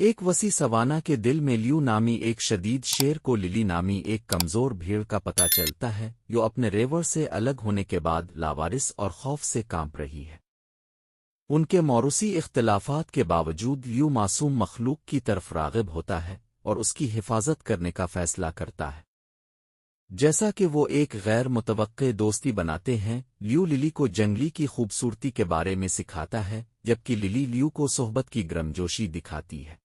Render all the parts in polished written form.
ایک وسیع سوانا کے دل میں لیو نامی ایک شدید شیر کو للی نامی ایک کمزور بھیڑ کا پتہ چلتا ہے جو اپنے ریور سے الگ ہونے کے بعد لاوارث اور خوف سے کانپ رہی ہے۔ ان کے موروثی اختلافات کے باوجود لیو معصوم مخلوق کی طرف راغب ہوتا ہے اور اس کی حفاظت کرنے کا فیصلہ کرتا ہے۔ جیسا کہ وہ ایک غیر متوقع دوستی بناتے ہیں، لیو للی کو جنگلی کی خوبصورتی کے بارے میں سکھاتا ہے جبکہ للی لیو کو صحبت کی گرمجوشی دکھاتی ہے۔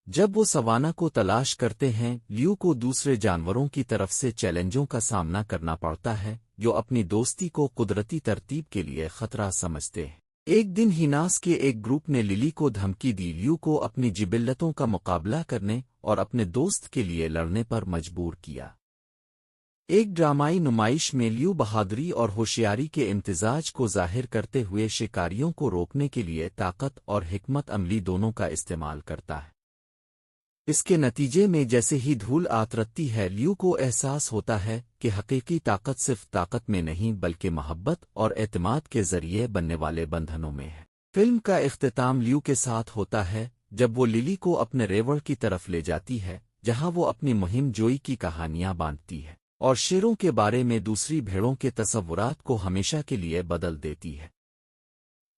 جب وہ سوانا کو تلاش کرتے ہیں، لیو کو دوسرے جانوروں کی طرف سے چیلنجوں کا سامنا کرنا پڑتا ہے جو اپنی دوستی کو قدرتی ترتیب کے لیے خطرہ سمجھتے ہیں۔ ایک دن ہیناس کے ایک گروپ نے للی کو دھمکی دی لیو کو اپنی جبلتوں کا مقابلہ کرنے اور اپنے دوست کے لیے لڑنے پر مجبور کیا۔ ایک ڈرامائی نمائش میں لیو بہادری اور ہوشیاری کے امتزاج کو ظاہر کرتے ہوئے شکاریوں کو روکنے کے لیے طاقت اور حکمت عملی دونوں کا استعمال کرتا ہے۔ اس کے نتیجے میں جیسے ہی دھول آترتی ہے، لیو کو احساس ہوتا ہے کہ حقیقی طاقت صرف طاقت میں نہیں بلکہ محبت اور اعتماد کے ذریعے بننے والے بندھنوں میں ہے۔ فلم کا اختتام لیو کے ساتھ ہوتا ہے جب وہ للی کو اپنے ریور کی طرف لے جاتی ہے جہاں وہ اپنی مہم جوئی کی کہانیاں باندھتی ہے اور شیروں کے بارے میں دوسری بھیڑوں کے تصورات کو ہمیشہ کے لیے بدل دیتی ہے۔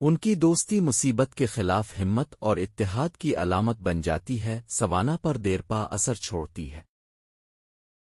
ان کی دوستی مصیبت کے خلاف ہمت اور اتحاد کی علامت بن جاتی ہے، سوانا پر دیرپا اثر چھوڑتی ہے۔